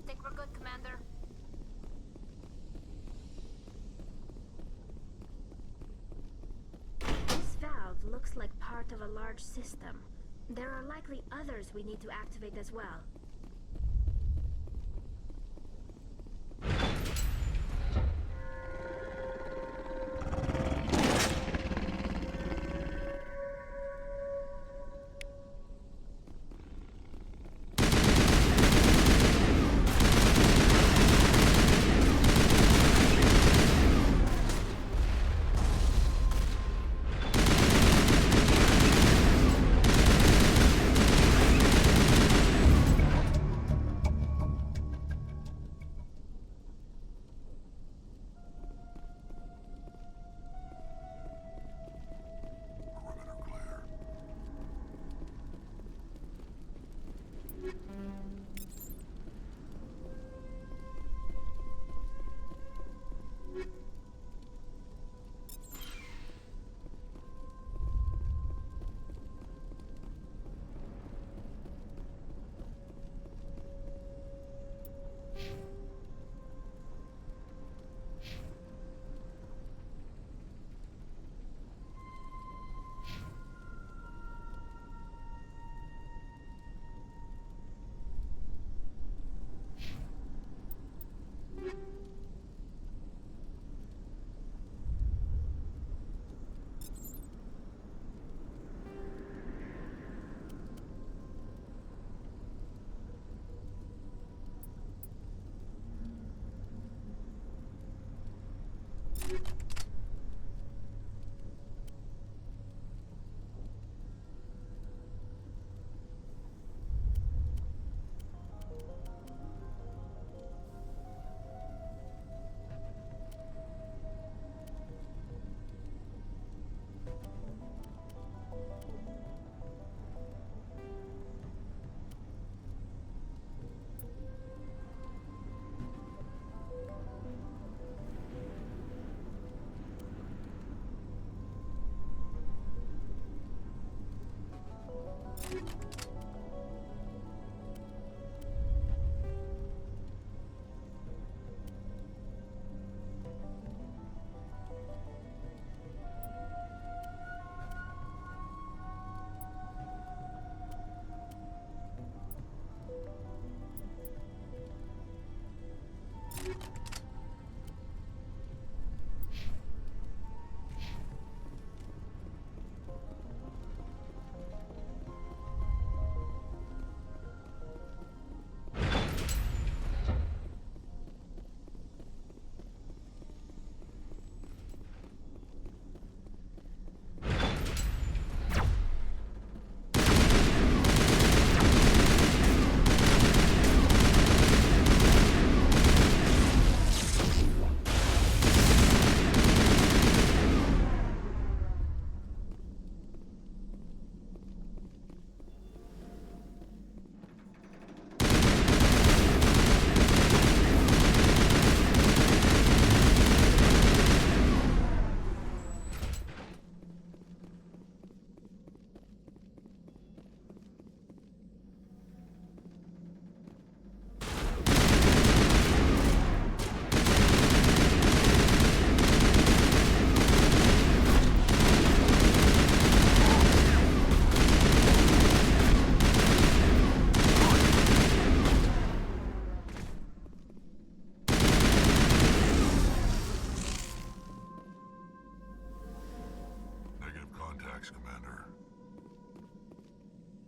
Think we're good, Commander? This valve looks like part of a large system. There are likely others we need to activate as well.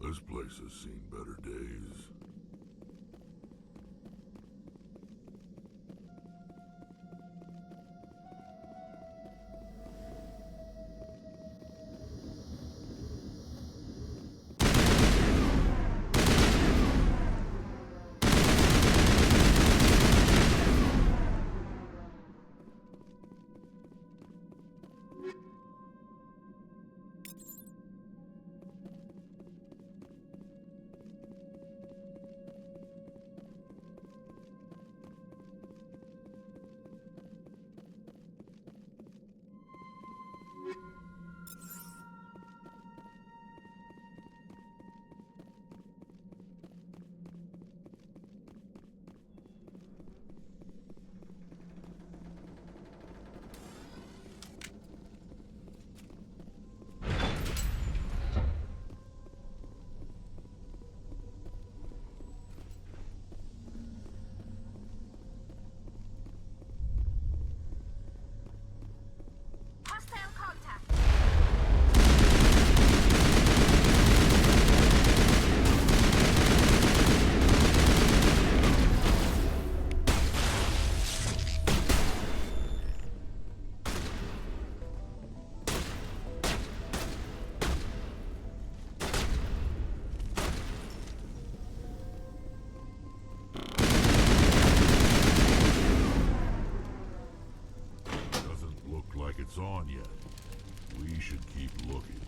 This place has seen better days. Hostile contact. Doesn't look like it's on yet. We should keep looking.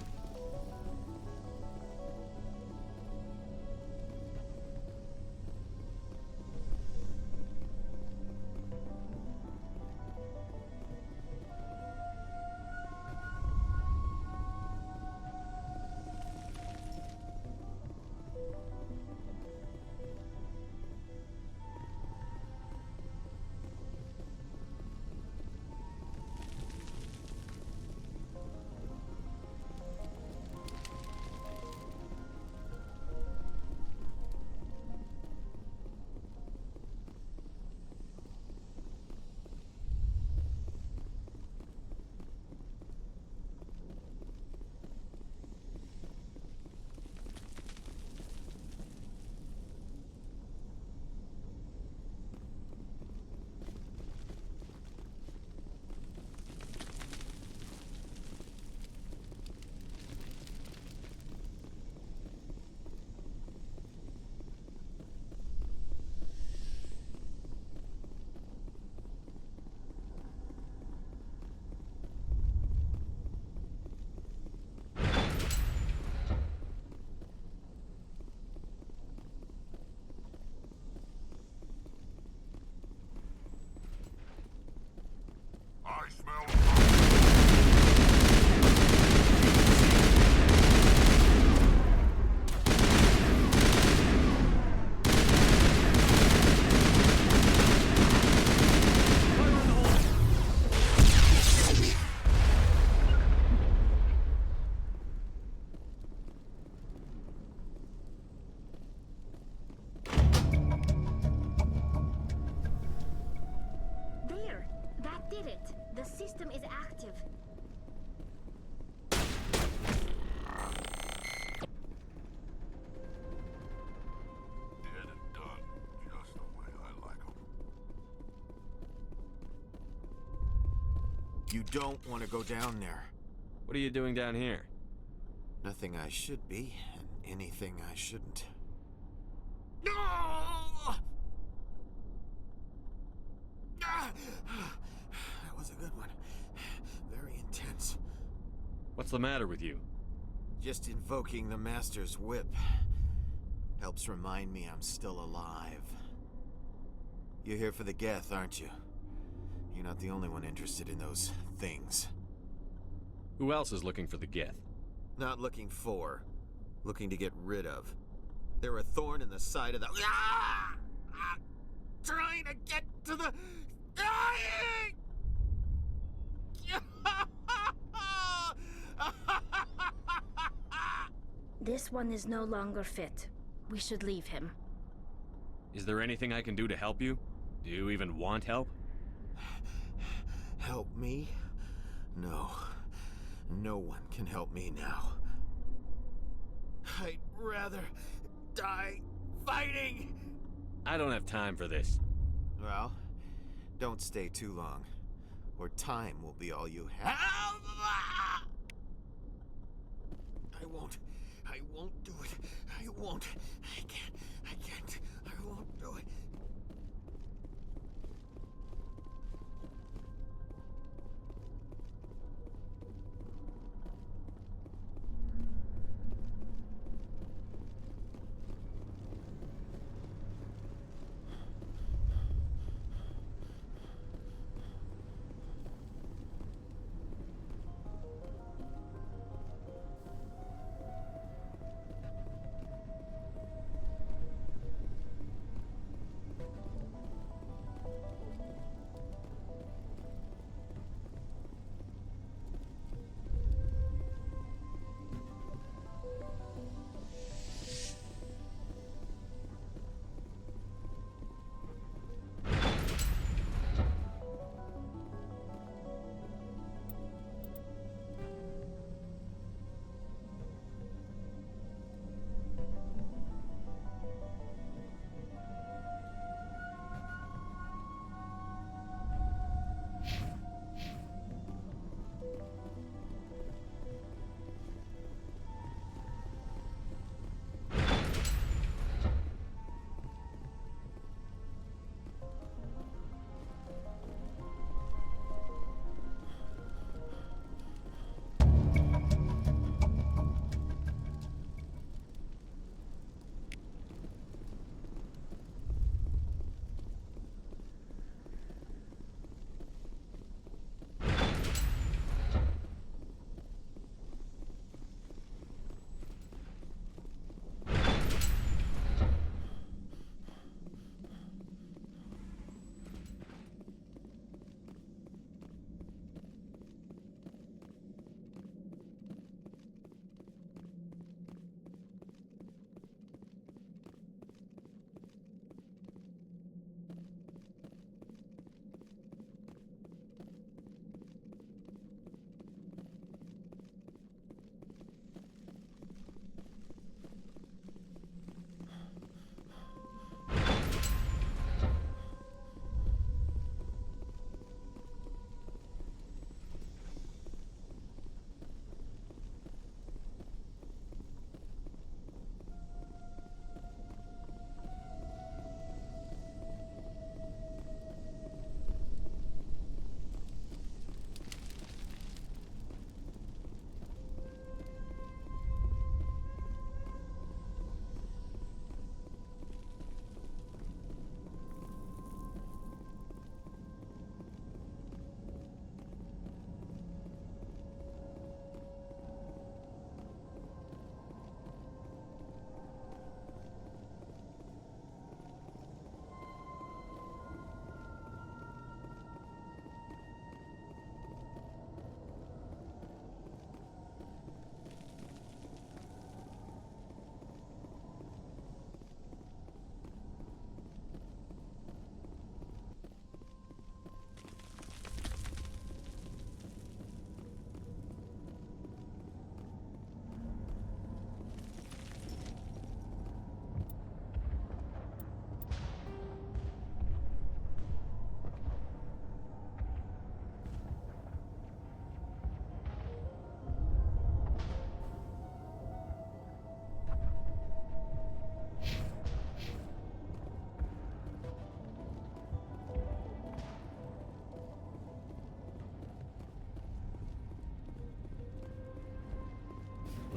I smell There! That did it! The system is active. dead and done, just the way I like 'em. You don't want to go down there. What are you doing down here? Nothing I should be, and anything I shouldn't. No! That was a good one. Very intense. What's the matter with you? Just invoking the Master's whip helps remind me I'm still alive. You're here for the Geth, aren't you? You're not the only one interested in those things. Who else is looking for the Geth? Not looking for. Looking to get rid of. They're a thorn in the side of the... Ah! Trying to get to the... Dying! This one is no longer fit. We should leave him. Is there anything I can do to help you? Do you even want help? Help me? No. No one can help me now. I'd rather die fighting! I don't have time for this. Well, don't stay too long, or time will be all you have. I won't do it. I won't. I can't. I won't do it.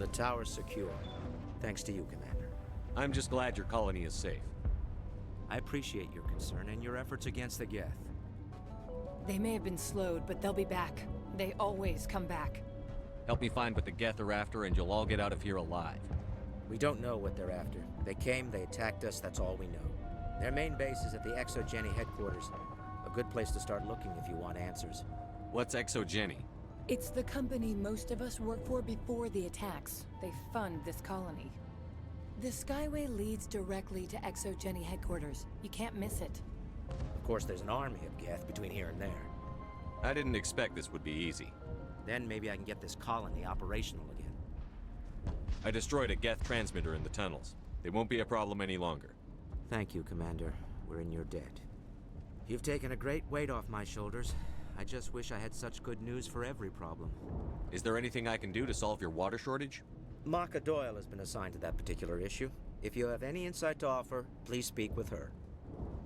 The tower's secure. Thanks to you, Commander. I'm just glad your colony is safe. I appreciate your concern and your efforts against the Geth. They may have been slowed, but they'll be back. They always come back. Help me find what the Geth are after, and you'll all get out of here alive. We don't know what they're after. They came, they attacked us, that's all we know. Their main base is at the Exogeny headquarters. A good place to start looking if you want answers. What's Exogeny? It's the company most of us work for before the attacks. They fund this colony. The Skyway leads directly to Exogeny headquarters. You can't miss it. Of course, there's an army of Geth between here and there. I didn't expect this would be easy. Then maybe I can get this colony operational again. I destroyed a Geth transmitter in the tunnels. They won't be a problem any longer. Thank you, Commander. We're in your debt. You've taken a great weight off my shoulders. I just wish I had such good news for every problem. Is there anything I can do to solve your water shortage? Marka Doyle has been assigned to that particular issue. If you have any insight to offer, please speak with her.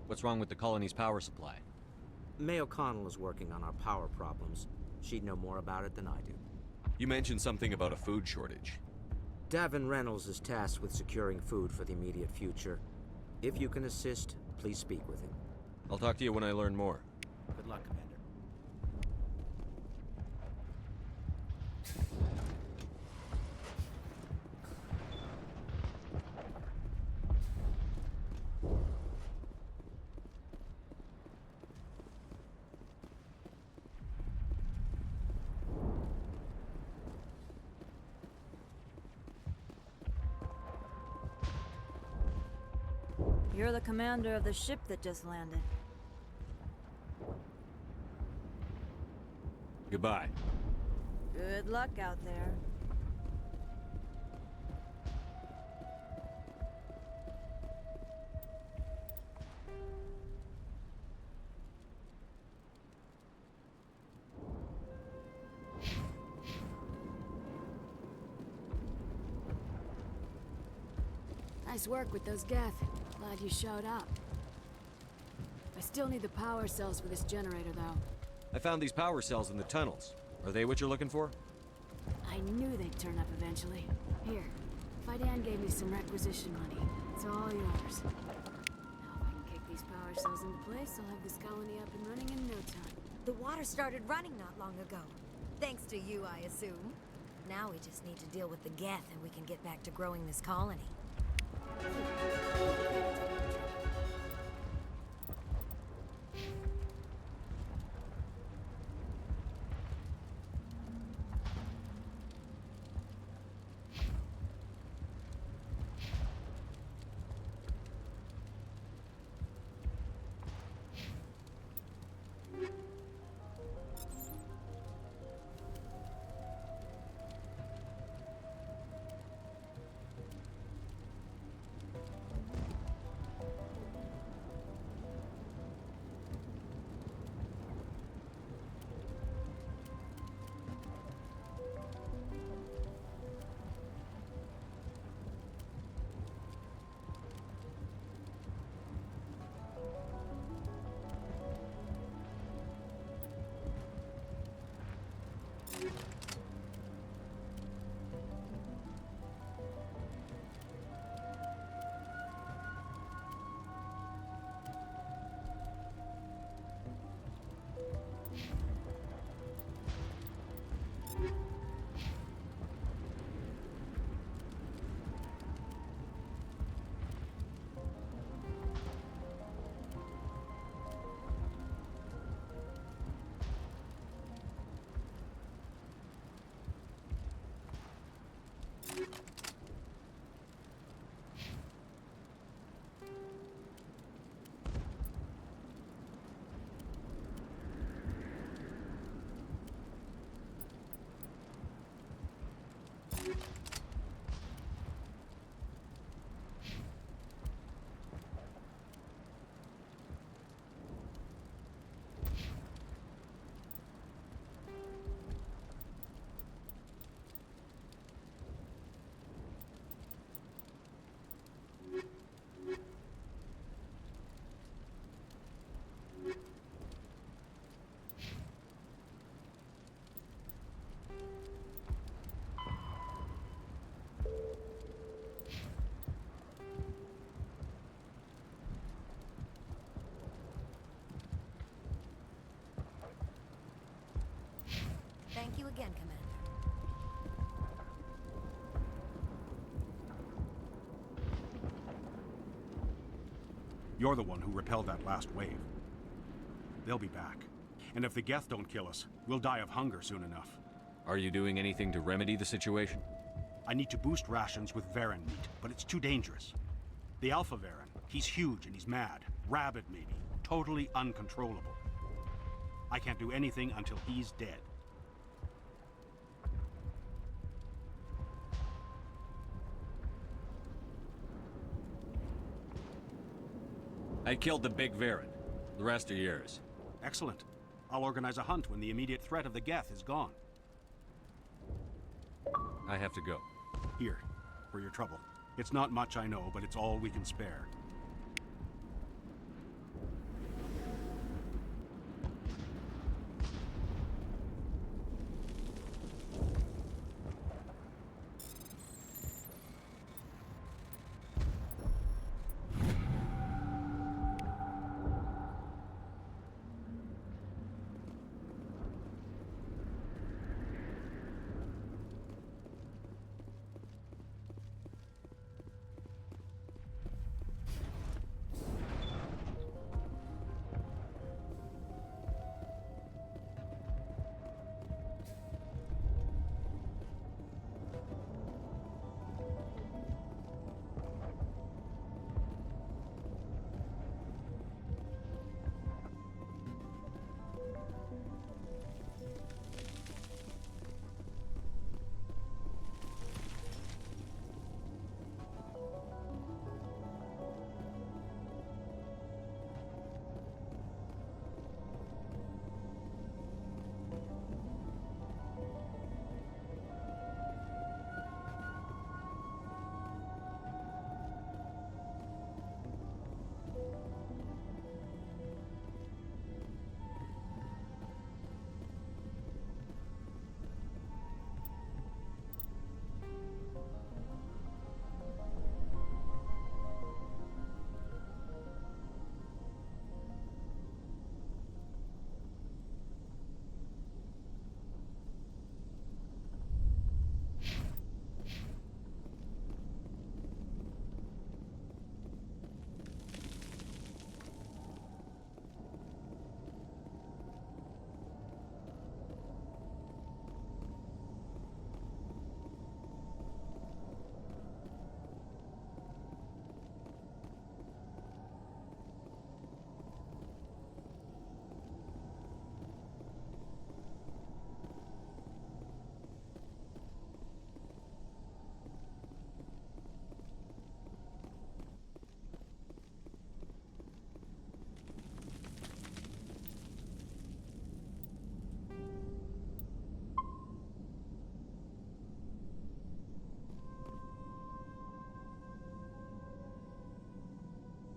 What's wrong with the colony's power supply? May O'Connell is working on our power problems. She'd know more about it than I do. You mentioned something about a food shortage. Davin Reynolds is tasked with securing food for the immediate future. If you can assist, please speak with him. I'll talk to you when I learn more. Good luck, Commander. You're the commander of the ship that just landed. Goodbye. Good luck out there. Nice work with those Geth. Glad you showed up. I still need the power cells for this generator, though. I found these power cells in the tunnels. Are they what you're looking for? I knew they'd turn up eventually. Here, Fidan gave me some requisition money. It's all yours. Now if I can kick these power cells into place, I'll have this colony up and running in no time. The water started running not long ago. Thanks to you, I assume. Now we just need to deal with the Geth and we can get back to growing this colony. Thank you again, Commander. You're the one who repelled that last wave. They'll be back. And if the Geth don't kill us, we'll die of hunger soon enough. Are you doing anything to remedy the situation? I need to boost rations with Varen meat, but it's too dangerous. The Alpha Varen, he's huge and he's mad. Rabid, maybe. Totally uncontrollable. I can't do anything until he's dead. I killed the big Varen. The rest are yours. Excellent. I'll organize a hunt when the immediate threat of the Geth is gone. I have to go. Here, for your trouble. It's not much, I know, but it's all we can spare.